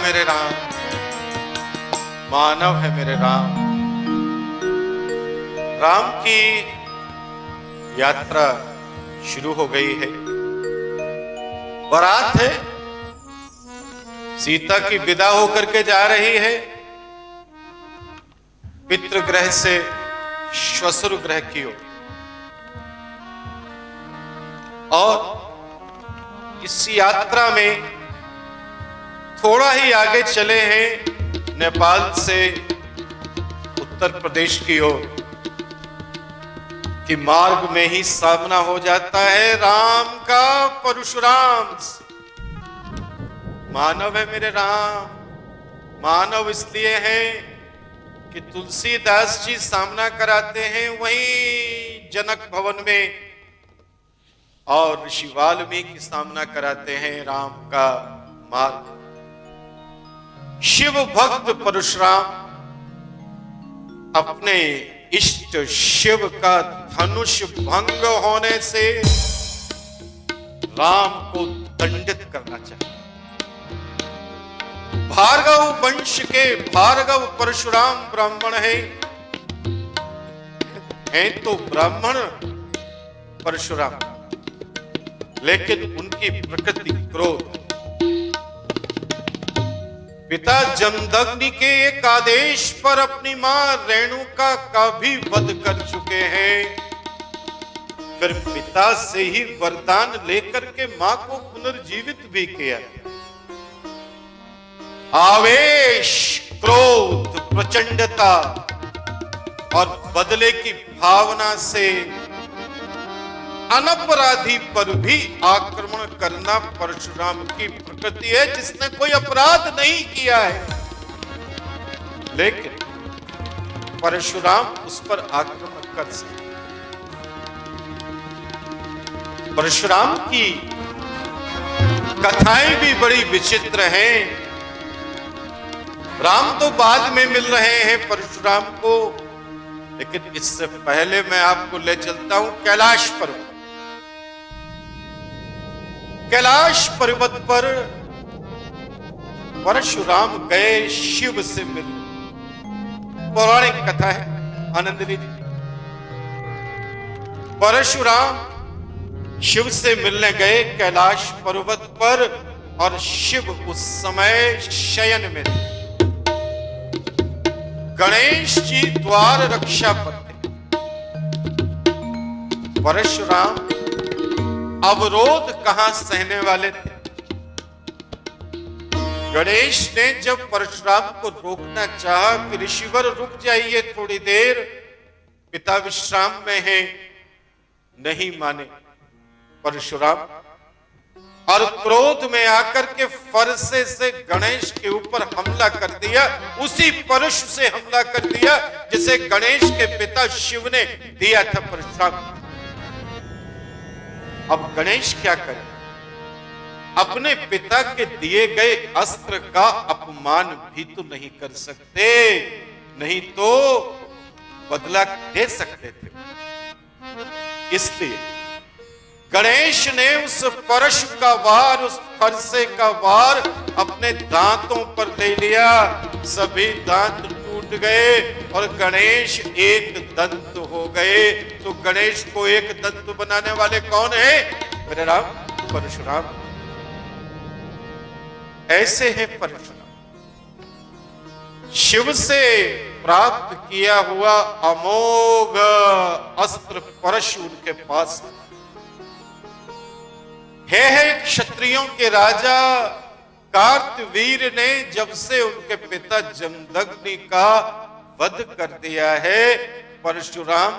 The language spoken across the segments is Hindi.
मेरे राम, मानव है मेरे राम। राम की यात्रा शुरू हो गई है। बारात है, सीता की विदा होकर के जा रही है पितृगृह से श्वशुर गृह की ओर। और इस यात्रा में थोड़ा ही आगे चले हैं नेपाल से उत्तर प्रदेश की ओर कि मार्ग में ही सामना हो जाता है राम का परशुराम से। मानव है मेरे राम, मानव इसलिए है कि तुलसीदास जी सामना कराते हैं वहीं जनक भवन में, और ऋषि वाल्मीकि सामना कराते हैं राम का मार्ग। शिव भक्त परशुराम अपने इष्ट शिव का धनुष भंग होने से राम को दंडित करना चाहिए। भार्गव वंश के भार्गव परशुराम ब्राह्मण हैं तो ब्राह्मण परशुराम, लेकिन उनकी प्रकृति क्रोध। पिता जमदग्नि के एक आदेश पर अपनी मां रेणुका का भी वध कर चुके हैं, फिर पिता से ही वरदान लेकर के मां को पुनर्जीवित भी किया। आवेश, क्रोध, प्रचंडता और बदले की भावना से अनपराधी पर भी आक्रमण करना परशुराम की प्रकृति है, जिसने कोई अपराध नहीं किया है, लेकिन परशुराम उस पर आक्रमण कर सकते। परशुराम की कथाएं भी बड़ी विचित्र हैं। राम तो बाद में मिल रहे हैं परशुराम को, लेकिन इससे पहले मैं आपको ले चलता हूं कैलाश पर्वत। कैलाश पर्वत पर परशुराम गए शिव से मिलने। पौराणिक कथा है, आनंदिनी जी। परशुराम शिव से मिलने गए कैलाश पर्वत पर, और शिव उस समय शयन में थे। गणेश जी द्वार रक्षा पर थे। परशुराम अवरोध कहां सहने वाले थे। गणेश ने जब परशुराम को रोकना चाहा कि ऋषिवर रुक जाइए थोड़ी देर, पिता विश्राम में हैं, नहीं माने परशुराम, और क्रोध में आकर के फरसे से गणेश के ऊपर हमला कर दिया। उसी परशु से हमला कर दिया जिसे गणेश के पिता शिव ने दिया था परशुराम। अब गणेश क्या करें? अपने पिता के दिए गए अस्त्र का अपमान भी तो नहीं कर सकते, नहीं तो बदला दे सकते थे। इसलिए गणेश ने उस परशु का वार, उस फरसे का वार अपने दांतों पर ले लिया। सभी दांत टूट गए और गणेश एक दंत हो गए। तो गणेश को एक दंत बनाने वाले कौन है? मेरे राम परशुराम। ऐसे है परशुराम, शिव से प्राप्त किया हुआ अमोघ अस्त्र परशु उनके पास है। क्षत्रियों के राजा कार्तवीर ने जब से उनके पिता जमदग्नि का वध कर दिया है, परशुराम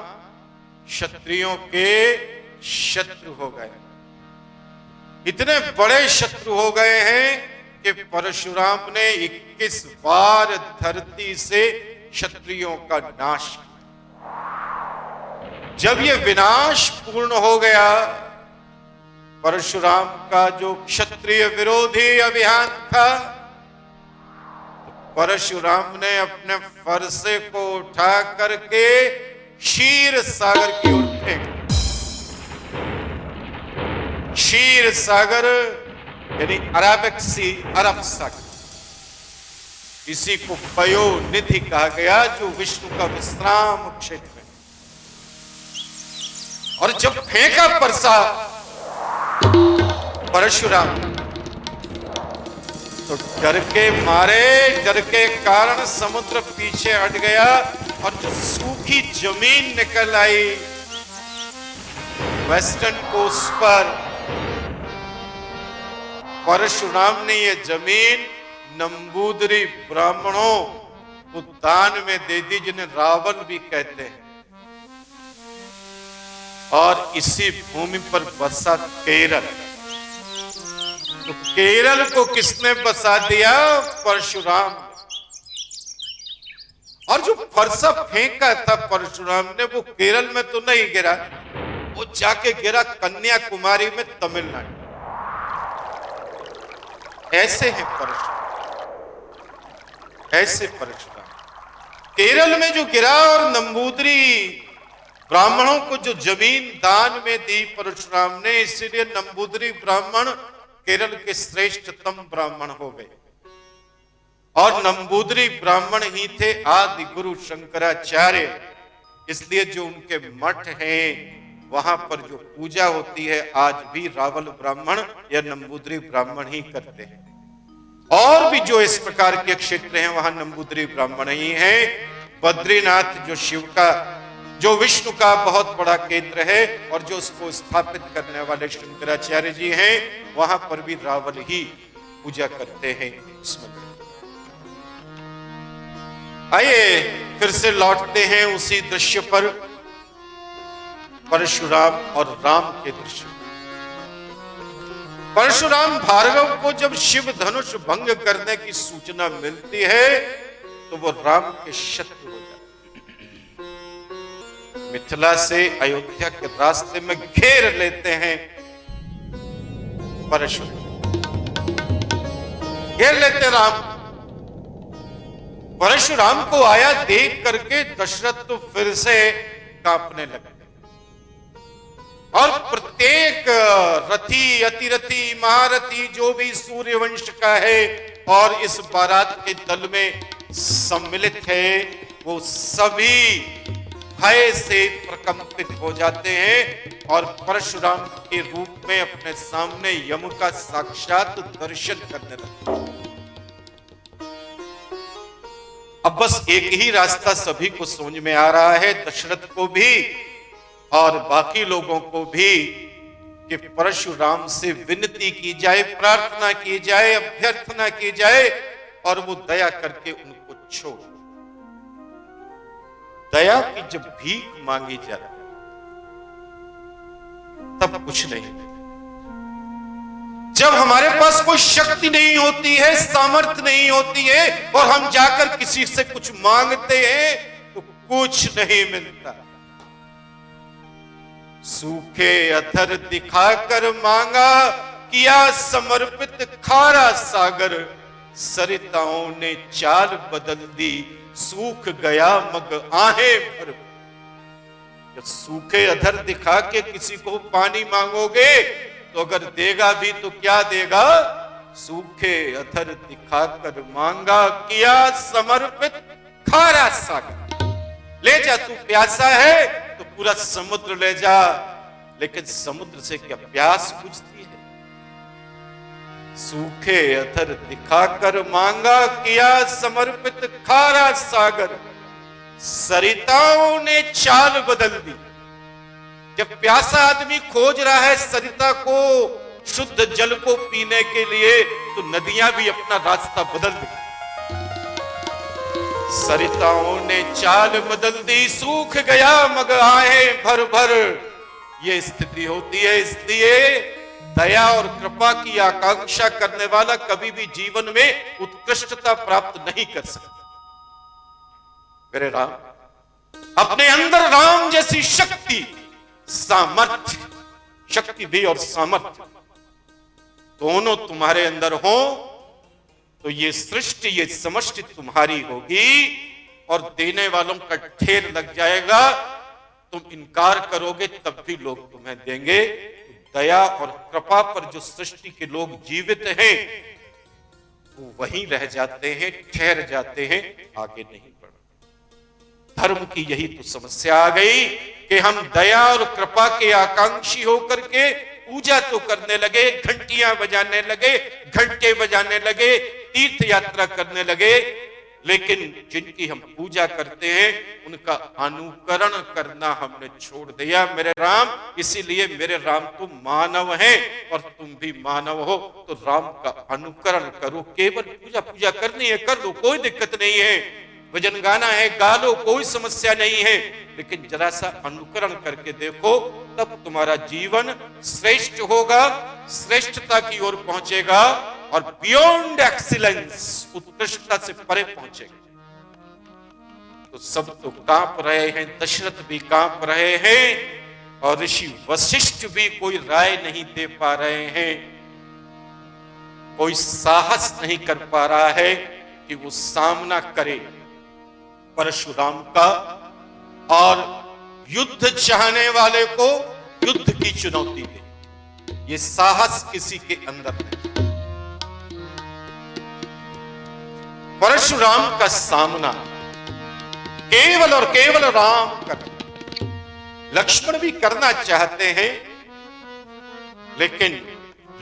क्षत्रियों के शत्रु हो गए। इतने बड़े शत्रु हो गए हैं कि परशुराम ने 21 बार धरती से क्षत्रियों का नाश किया। जब यह विनाश पूर्ण हो गया, परशुराम का जो क्षत्रिय विरोधी अभियान था, परशुराम ने अपने फरसे को उठा करके क्षीर सागर की ओर फेंक। क्षीर सागर यानी अरबिक सी, अरब सागर। इसी को पयोनिधि कहा गया, जो विष्णु का विश्राम क्षेत्र है। और जब फेंका परसा परशुराम, तो डर के मारे, डर के कारण समुद्र पीछे हट गया और जो सूखी जमीन निकल आई वेस्टर्न कोस्ट पर, परशुराम ने ये जमीन नंबूदरी ब्राह्मणों को दान में दे दी, जिन्हें रावण भी कहते हैं। और इसी भूमि पर बसा केरल। तो केरल को किसने बसा दिया? परशुराम। और जो फरसा फेंका था परशुराम ने, वो केरल में तो नहीं गिरा, वो जाके गिरा कन्याकुमारी में, तमिलनाडु। ऐसे हैं परशुराम, ऐसे परशुराम। केरल में जो गिरा और नंबूदरी ब्राह्मणों को जो जमीन दान में दी परशुराम ने, इसीलिए नंबूदरी ब्राह्मण केरल के श्रेष्ठतम ब्राह्मण हो गए। और नंबूदरी ब्राह्मण ही थे आदि गुरु शंकराचार्य। इसलिए जो उनके मठ हैं, वहां पर जो पूजा होती है, आज भी रावल ब्राह्मण या नंबूदरी ब्राह्मण ही करते हैं। और भी जो इस प्रकार के क्षेत्र हैं, वहां नंबूदरी ब्राह्मण ही हैं। बद्रीनाथ जो शिव का, जो विष्णु का बहुत बड़ा केंद्र है और जो उसको स्थापित करने वाले शंकराचार्य जी हैं, वहां पर भी रावल ही पूजा करते हैं इस मंदिर। आइए फिर से लौटते हैं उसी दृश्य पर, परशुराम और राम के दृश्य। परशुराम भार्गव को जब शिव धनुष भंग करने की सूचना मिलती है, तो वो राम के शत्रु हो जाते हैं। मिथिला से अयोध्या के रास्ते में घेर लेते हैं परशुराम, घेर लेते राम। परशुराम को आया देख करके दशरथ तो फिर से कांपने लगे। और प्रत्येक रथी, अतिरथी, महारथी जो भी सूर्यवंश का है और इस बारात के दल में सम्मिलित है, वो सभी भय से प्रकंपित हो जाते हैं और परशुराम के रूप में अपने सामने यम का साक्षात दर्शन करने लगते हैं। अब बस एक ही रास्ता सभी को समझ में आ रहा है, दशरथ को भी और बाकी लोगों को भी, कि परशुराम से विनती की जाए, प्रार्थना की जाए, अभ्यर्थना की जाए और वो दया करके उनको छोड़। दया की जब भीख मांगी जाती तब कुछ नहीं। जब हमारे पास कोई शक्ति नहीं होती है, सामर्थ्य नहीं होती है और हम जाकर किसी से कुछ मांगते हैं, तो कुछ नहीं मिलता। सूखे अधर दिखाकर मांगा, किया समर्पित खारा सागर, सरिताओं ने चाल बदल दी, सूख गया मग आहे भर। जब सूखे अधर दिखा के किसी को पानी मांगोगे, तो अगर देगा भी तो क्या देगा? सूखे अधर दिखाकर मांगा, किया समर्पित खारा सागर। ले जा, तू प्यासा है तो पूरा समुद्र ले जा, लेकिन समुद्र से क्या प्यास बुझती है? सूखे अधर दिखाकर मांगा, किया समर्पित खारा सागर, सरिताओं ने चाल बदल दी। जब प्यासा आदमी खोज रहा है सरिता को, शुद्ध जल को पीने के लिए, तो नदियां भी अपना रास्ता बदल दी। सरिताओं ने चाल बदल दी, सूख गया मग आए भर भर। ये स्थिति होती है। इसलिए दया और कृपा की आकांक्षा करने वाला कभी भी जीवन में उत्कृष्टता प्राप्त नहीं कर सकता। मेरे राम, अपने अंदर राम जैसी शक्ति, सामर्थ्य, शक्ति भी और सामर्थ्य दोनों तुम्हारे अंदर हो, तो ये सृष्टि, ये समष्टि तुम्हारी होगी और देने वालों का ढेर लग जाएगा। तुम इनकार करोगे तब भी लोग तुम्हें देंगे। दया और कृपा पर जो सृष्टि के लोग जीवित हैं, वो वहीं रह जाते हैं, ठहर जाते हैं, आगे नहीं बढ़ते। धर्म की यही तो समस्या आ गई कि हम दया और कृपा के आकांक्षी होकर के पूजा तो करने लगे, घंटियां बजाने लगे, घंटे बजाने लगे, तीर्थ यात्रा करने लगे, लेकिन जिनकी हम पूजा करते हैं उनका अनुकरण करना हमने छोड़ दिया। मेरे राम, इसीलिए मेरे राम तुम मानव हैं और तुम भी मानव हो, तो राम का अनुकरण करो। केवल पूजा पूजा करनी है, कर लो, कोई दिक्कत नहीं है। भजन गाना है, गा लो, कोई समस्या नहीं है, लेकिन जरा सा अनुकरण करके देखो, तब तुम्हारा जीवन श्रेष्ठ होगा, श्रेष्ठता की ओर पहुंचेगा और बियॉन्ड एक्सीलेंस, उत्कृष्टता से परे पहुंचेगा। तो सब तो कांप रहे हैं, दशरथ भी कांप रहे हैं और ऋषि वशिष्ठ भी कोई राय नहीं दे पा रहे हैं, कोई साहस नहीं कर पा रहा है कि वो सामना करे परशुराम का, और युद्ध चाहने वाले को युद्ध की चुनौती दे। ये साहस किसी के अंदर नहीं। परशुराम का सामना केवल और केवल राम कर, लक्ष्मण भी करना चाहते हैं, लेकिन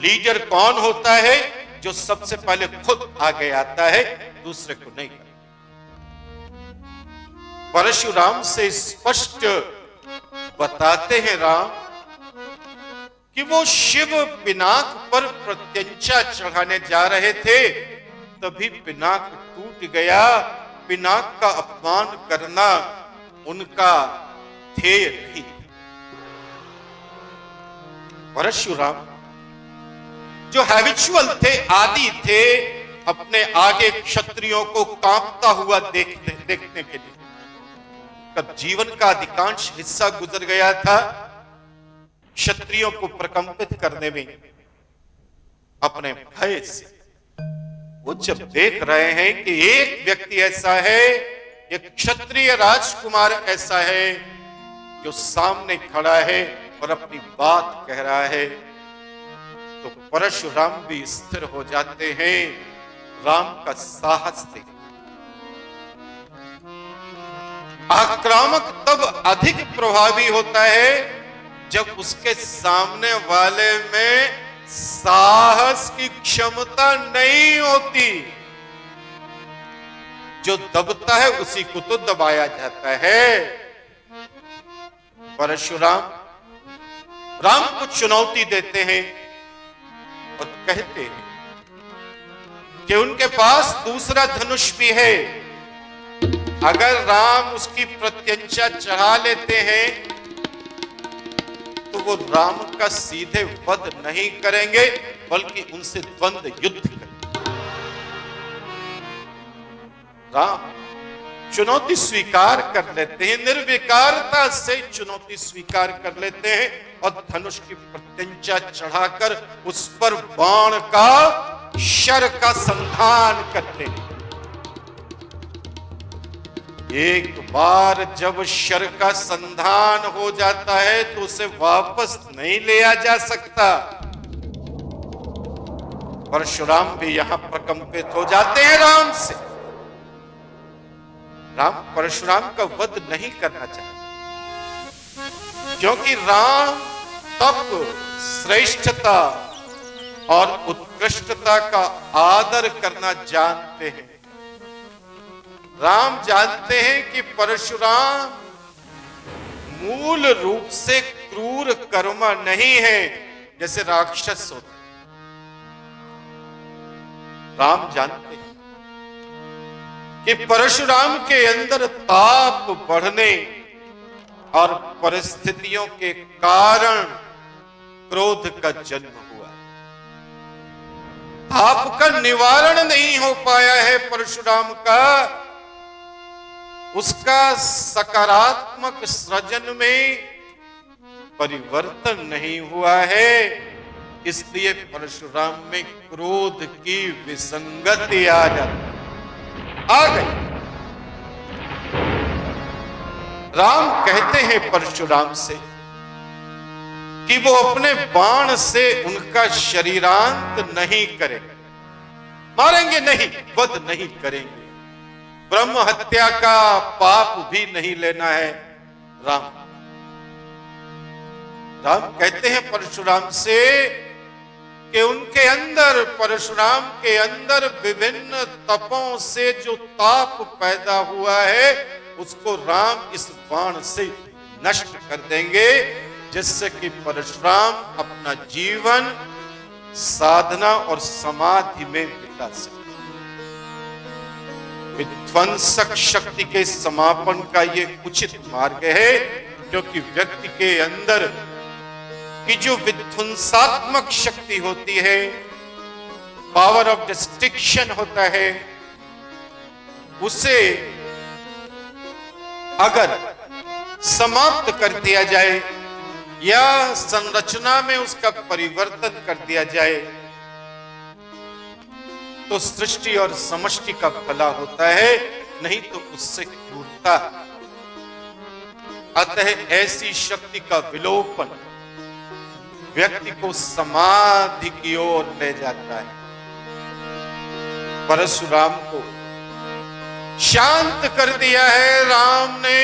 लीडर कौन होता है? जो सबसे पहले खुद आगे आता है, दूसरे को नहीं करता। परशुराम से स्पष्ट बताते हैं राम कि वो शिव पिनाक पर प्रत्यंचा चढ़ाने जा रहे थे, तभी पिनाक टूट गया। पिनाक का अपमान करना उनका ध्येय नहीं। परशुराम जो हैबिचुअल थे, आदि थे, अपने आगे क्षत्रियों को कांपता हुआ देखने के लिए, कब जीवन का अधिकांश हिस्सा गुजर गया था क्षत्रियों को प्रकंपित करने में, अपने भय से। वो जब देख रहे हैं कि एक व्यक्ति ऐसा है, एक क्षत्रिय राजकुमार ऐसा है जो सामने खड़ा है और अपनी बात कह रहा है, तो परशुराम भी स्थिर हो जाते हैं। राम का साहस देख आक्रामक तब अधिक प्रभावी होता है जब उसके सामने वाले में साहस की क्षमता नहीं होती। जो दबता है उसी को तो दबाया जाता है। परशुराम राम को चुनौती देते हैं और कहते हैं कि उनके पास दूसरा धनुष भी है, अगर राम उसकी प्रत्यंचा चढ़ा लेते हैं तो वो राम का सीधे वध नहीं करेंगे, बल्कि उनसे द्वंद्व युद्ध करेंगे। राम चुनौती स्वीकार कर लेते हैं, निर्विकारता से चुनौती स्वीकार कर लेते हैं और धनुष की प्रत्यंचा चढ़ाकर उस पर बाण का, शर का संधान करते हैं। एक बार जब शर का संधान हो जाता है तो उसे वापस नहीं लिया जा सकता। परशुराम भी यहां प्रकंपित हो जाते हैं राम से। राम परशुराम का वध नहीं करना चाहते, क्योंकि राम तप, श्रेष्ठता और उत्कृष्टता का आदर करना जानते हैं। राम जानते हैं कि परशुराम मूल रूप से क्रूर कर्मा नहीं है, जैसे राक्षस होते। राम जानते हैं कि परशुराम के अंदर ताप बढ़ने और परिस्थितियों के कारण क्रोध का जन्म हुआ। ताप का निवारण नहीं हो पाया है परशुराम का, उसका सकारात्मक सृजन में परिवर्तन नहीं हुआ है, इसलिए परशुराम में क्रोध की विसंगति आ गई। राम कहते हैं परशुराम से कि वो अपने बाण से उनका शरीरांत नहीं करे, मारेंगे नहीं, वध नहीं करेंगे, ब्रह्म हत्या का पाप भी नहीं लेना है। राम कहते हैं परशुराम से कि उनके अंदर, परशुराम के अंदर विभिन्न तपों से जो ताप पैदा हुआ है उसको राम इस बाण से नष्ट कर देंगे, जिससे कि परशुराम अपना जीवन साधना और समाधि में बिता सके। विध्वंसक शक्ति के समापन का ये उचित मार्ग है, क्योंकि व्यक्ति के अंदर की जो विध्वंसात्मक शक्ति होती है, पावर ऑफ डिस्ट्रक्शन होता है, उसे अगर समाप्त कर दिया जाए या संरचना में उसका परिवर्तन कर दिया जाए तो सृष्टि और समष्टि का भला होता है, नहीं तो उससे क्रूरता। अतः ऐसी शक्ति का विलोपन व्यक्ति को समाधि की ओर ले जाता है। परशुराम को शांत कर दिया है राम ने,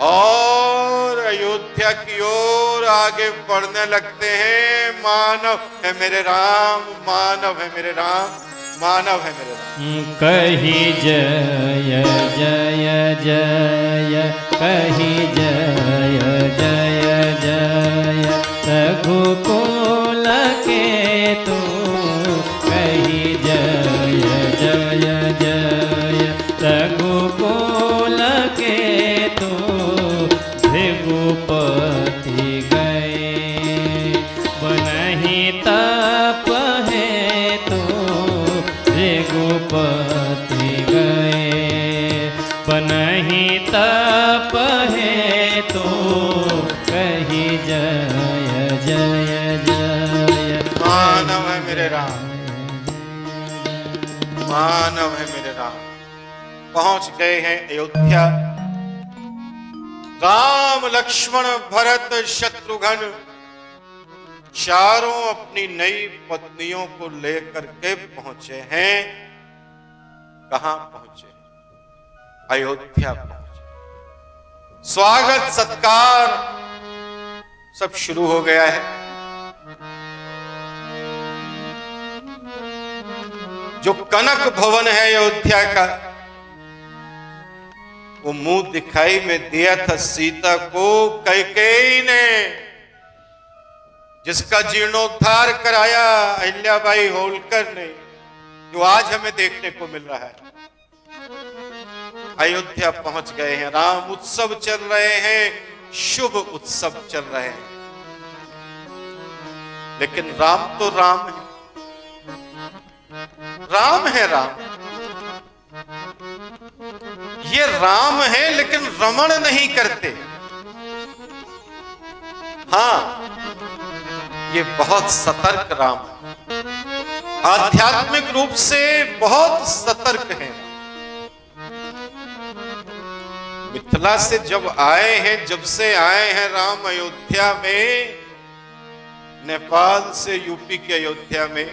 और अयोध्या की ओर आगे बढ़ने लगते हैं। मानव है मेरे राम, मानव है मेरे राम, मानव है मेरे राम। कही जय जय जय, कही जय जय जय, रघुकुल के तू कही जय जय जय, रघुकुल के तू भृगुपति गए, बनहि तप है तो भृगुपति गए, बनहि तप है तो कही जय जय जय। मानव है मेरे राम, मानव है मेरे राम। पहुंच गए हैं अयोध्या। राम लक्ष्मण भरत शत्रुघ्न चारों अपनी नई पत्नियों को लेकर के पहुंचे हैं। कहां पहुंचे? अयोध्या पहुंचे। स्वागत सत्कार सब शुरू हो गया है। जो कनक भवन है अयोध्या का, वो मुंह दिखाई में दिया था सीता को कैकेयी ने, जिसका जीर्णोद्धार कराया अहिल्याबाई होलकर ने, जो आज हमें देखने को मिल रहा है। अयोध्या पहुंच गए हैं। राम उत्सव चल रहे हैं, शुभ उत्सव चल रहे हैं। लेकिन राम तो राम है, राम है राम। ये राम है लेकिन रमण नहीं करते। हां, ये बहुत सतर्क राम है, आध्यात्मिक रूप से बहुत सतर्क है। मिथिला से जब आए हैं, जब से आए हैं राम अयोध्या में, नेपाल से यूपी के अयोध्या में,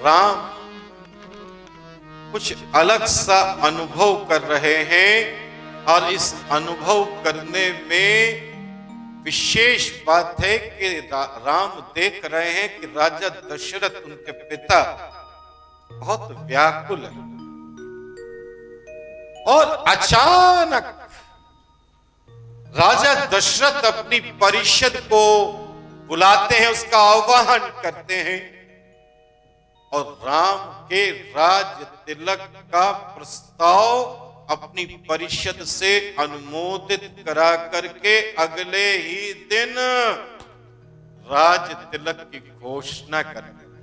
राम कुछ अलग सा अनुभव कर रहे हैं। और इस अनुभव करने में विशेष बात है कि राम देख रहे हैं कि राजा दशरथ, उनके पिता, बहुत व्याकुल है। और अचानक राजा दशरथ अपनी परिषद को बुलाते हैं, उसका आह्वान करते हैं, और राम के राज तिलक का प्रस्ताव अपनी परिषद से अनुमोदित करा करके अगले ही दिन राज तिलक की घोषणा करते हैं।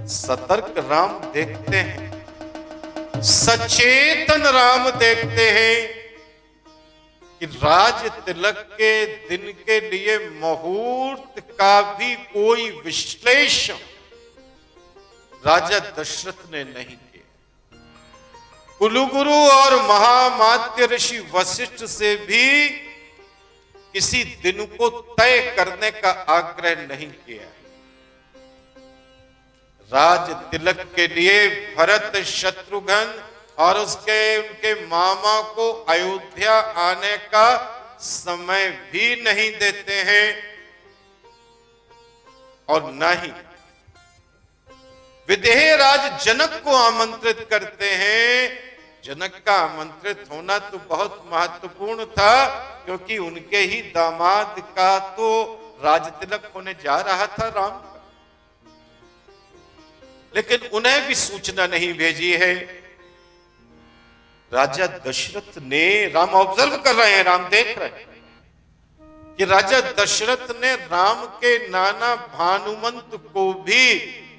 सतर्क राम देखते हैं, सचेतन राम देखते हैं कि राज तिलक के दिन के लिए मुहूर्त का भी कोई विश्लेषण राजा दशरथ ने नहीं किया। कुलगुरु और महामात्य ऋषि वशिष्ठ से भी किसी दिन को तय करने का आग्रह नहीं किया। राज तिलक के लिए भरत शत्रुघ्न और उनके मामा को अयोध्या आने का समय भी नहीं देते हैं और न ही विदेह राज जनक को आमंत्रित करते हैं। जनक का आमंत्रित होना तो बहुत महत्वपूर्ण था, क्योंकि उनके ही दामाद का तो राज तिलक होने जा रहा था राम का, लेकिन उन्हें भी सूचना नहीं भेजी है। राजा दशरथ ने, राम ऑब्जर्व कर रहे हैं, राम देख रहे हैं कि राजा दशरथ ने राम के नाना भानुमंत को भी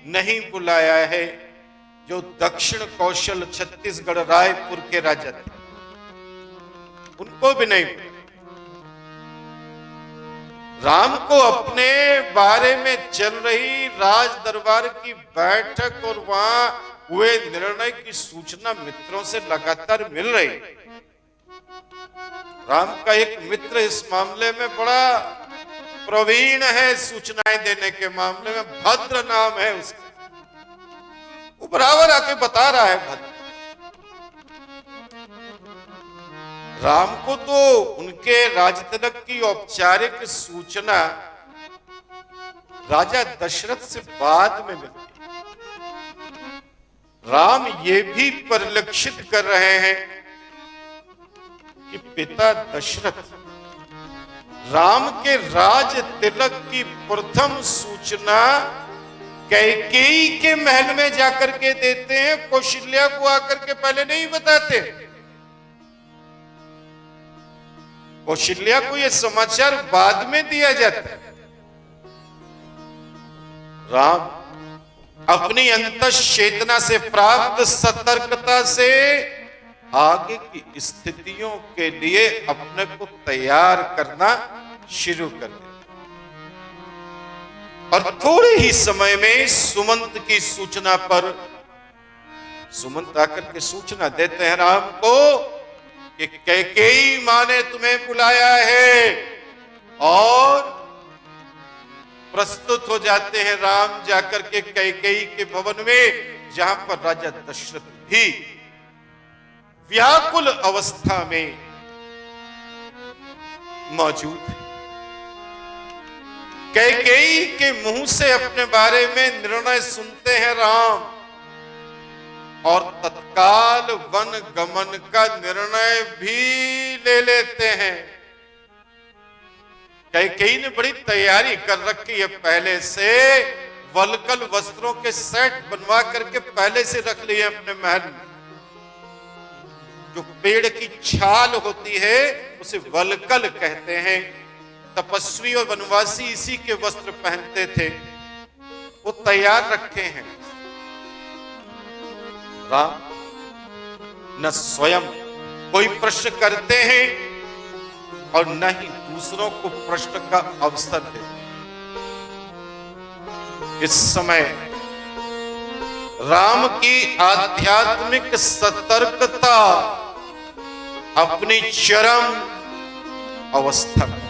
नहीं बुलाया है, जो दक्षिण कौशल छत्तीसगढ़ रायपुर के राजा थे, उनको भी नहीं। राम को अपने बारे में चल रही राज दरबार की बैठक और वहां हुए निर्णय की सूचना मित्रों से लगातार मिल रही। राम का एक मित्र इस मामले में बड़ा प्रवीण है, सूचनाएं देने के मामले में, भद्र नाम है उसका, वो बराबर आके बता रहा है भद्र। राम को तो उनके राजतिलक की औपचारिक सूचना राजा दशरथ से बाद में मिली। राम ये भी परिलक्षित कर रहे हैं कि पिता दशरथ राम के राज तिलक की प्रथम सूचना कैकेयी के महल में जाकर के देते हैं, कौशल्या को आकर के पहले नहीं बताते। कौशल्या को यह समाचार बाद में दिया जाता है। राम अपनी अंतःचेतना से प्राप्त सतर्कता से आगे की स्थितियों के लिए अपने को तैयार करना शुरू कर देते, और थोड़े ही समय में सुमंत की सूचना पर सुमंत आकर के सूचना देते हैं राम को कि कैकेयी मां ने तुम्हें बुलाया है, और प्रस्तुत हो जाते हैं राम जाकर के कैकेयी के भवन में, जहां पर राजा दशरथ भी व्याकुल अवस्था में मौजूद है। कैकेयी के मुंह से अपने बारे में निर्णय सुनते हैं राम, और तत्काल वन गमन का निर्णय भी ले लेते हैं। कैकेयी ने बड़ी तैयारी कर रखी है, पहले से वलकल वस्त्रों के सेट बनवा करके पहले से रख लिए अपने महल में। जो पेड़ की छाल होती है उसे वलकल कहते हैं। तपस्वी और वनवासी इसी के वस्त्र पहनते थे, वो तैयार रखे हैं। राम न स्वयं कोई प्रश्न करते हैं और न ही दूसरों को प्रश्न का अवसर देते। इस समय राम की आध्यात्मिक सतर्कता अपनी चरम अवस्था में।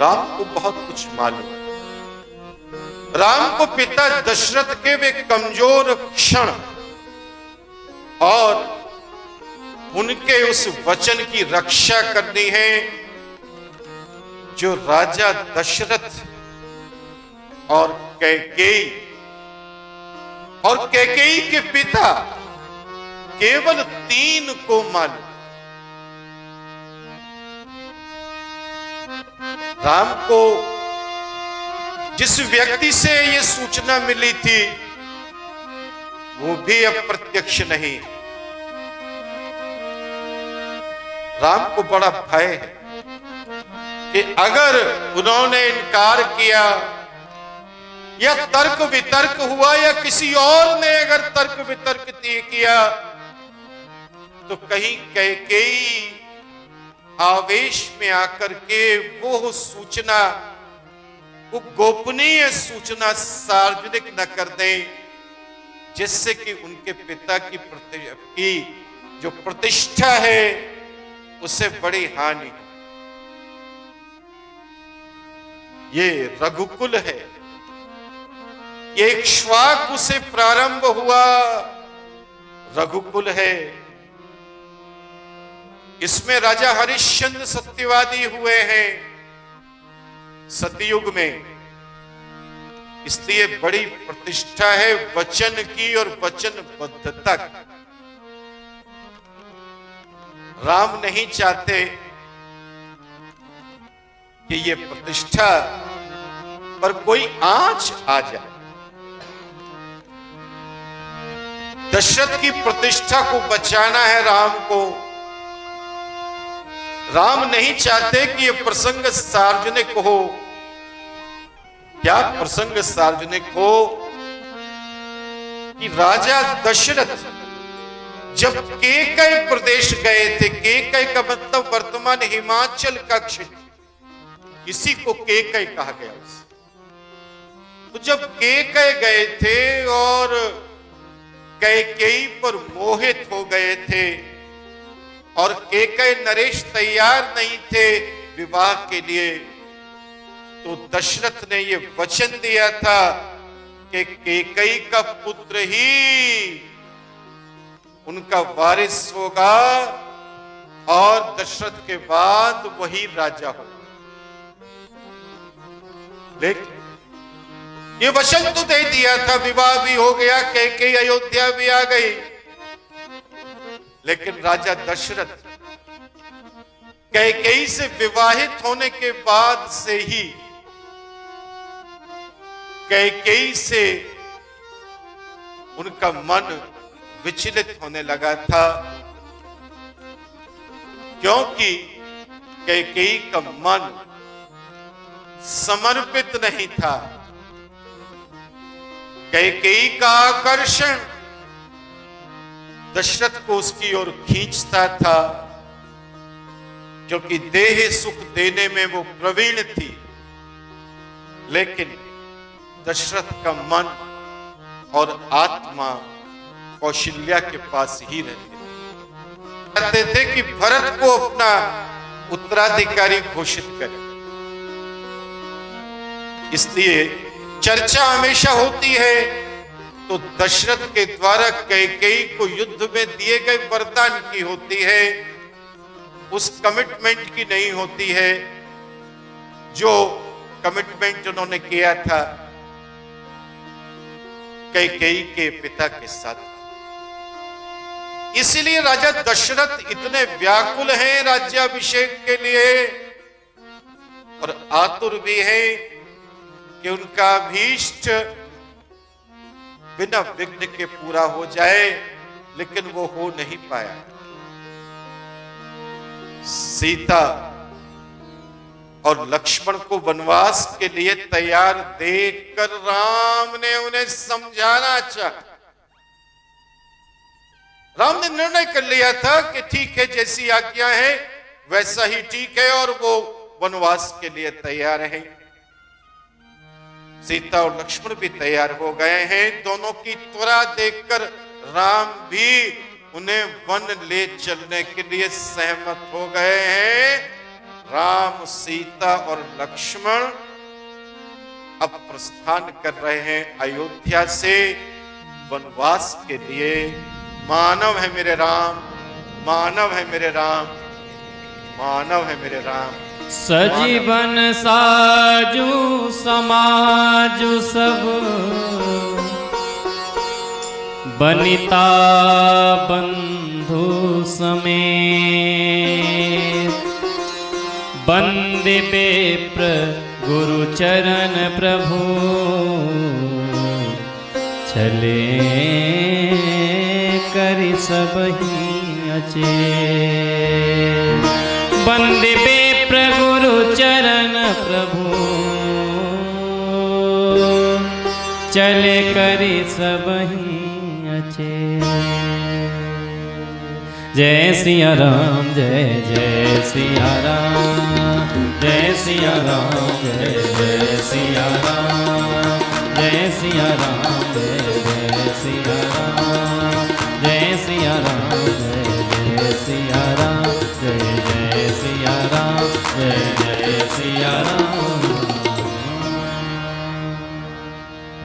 राम को बहुत कुछ मालूम है। राम को पिता दशरथ के वे कमजोर क्षण और उनके उस वचन की रक्षा करनी है जो राजा दशरथ और कैकेयी के पिता केवल 3 को मालूम। राम को जिस व्यक्ति से यह सूचना मिली थी वो भी अप्रत्यक्ष नहीं। राम को बड़ा भय है कि अगर उन्होंने इनकार किया या तर्क वितर्क हुआ या किसी और ने अगर तर्क वितर्क किया तो कहीं कैकेयी आवेश में आकर के वो सूचना, वो गोपनीय सूचना सार्वजनिक न कर दें, जिससे कि उनके पिता की जो प्रतिष्ठा है उससे बड़ी हानि। ये रघुकुल है, ये इक्ष्वाकु से प्रारंभ हुआ रघुकुल है। इसमें राजा हरिश्चंद्र सत्यवादी हुए हैं सतयुग में, इसलिए बड़ी प्रतिष्ठा है वचन की और वचनबद्धता की। राम नहीं चाहते कि ये प्रतिष्ठा पर कोई आंच आ जाए। दशरथ की प्रतिष्ठा को बचाना है राम को। राम नहीं चाहते कि यह प्रसंग सार्वजनिक हो। क्या प्रसंग सार्वजनिक हो कि राजा दशरथ जब केकय प्रदेश गए थे, केकय का मतलब वर्तमान हिमाचल का क्षेत्र, इसी को केकय कहा गया उसे। तो जब केकय गए थे और कैकेयी पर मोहित हो गए थे और केकय नरेश तैयार नहीं थे विवाह के लिए, तो दशरथ ने यह वचन दिया था कि केकई का पुत्र ही उनका वारिस होगा और दशरथ के बाद वही राजा होगा। लेकिन ये वचन तो दे दिया था, विवाह भी हो गया, कैकेयी अयोध्या भी आ गई, लेकिन राजा दशरथ कैकेयी से विवाहित होने के बाद से ही कैकेयी से उनका मन विचलित होने लगा था, क्योंकि कैकेयी का मन समर्पित नहीं था। कैकेयी का आकर्षण दशरथ को उसकी ओर खींचता था, जो कि देह सुख देने में वो प्रवीण थी, लेकिन दशरथ का मन और आत्मा कौशल्या के पास ही रहते थे कि भरत को अपना उत्तराधिकारी घोषित करे। इसलिए चर्चा हमेशा होती है तो दशरथ के द्वारा कैकेयी को युद्ध में दिए गए वरदान की होती है, उस कमिटमेंट की नहीं होती है जो कमिटमेंट उन्होंने किया था कैकेयी के पिता के साथ। इसलिए राजा दशरथ इतने व्याकुल हैं राज्याभिषेक के लिए और आतुर भी हैं कि उनका अभीष्ट बिना विघ्न के पूरा हो जाए, लेकिन वो हो नहीं पाया। सीता और लक्ष्मण को वनवास के लिए तैयार देखकर राम ने उन्हें समझाना चाहा। राम ने निर्णय कर लिया था कि ठीक है, जैसी आज्ञा है वैसा ही ठीक है, और वो वनवास के लिए तैयार हैं। सीता और लक्ष्मण भी तैयार हो गए हैं। दोनों की त्वरा देखकर राम भी उन्हें वन ले चलने के लिए सहमत हो गए हैं। राम, सीता और लक्ष्मण अब प्रस्थान कर रहे हैं अयोध्या से वनवास के लिए। मानव है मेरे राम, मानव है मेरे राम, मानव है मेरे राम। सजीवन साजू समाजु सब, बनिता बंधु समेत, बंदे बेप्र गुरु चरण प्रभु, चले करि सबहि अचेत। बंदे बेप्र गुरु चरण प्रभु, चले करि सबहि अचेत। जय सिया राम, जय जय सिया राम, जय सिया राम, जय जय सिया राम, जय सिया राम, जय जय सिया राम, जय सिया राम, जय जय सिया राम, जय जय सिया राम, जय जय सिया राम।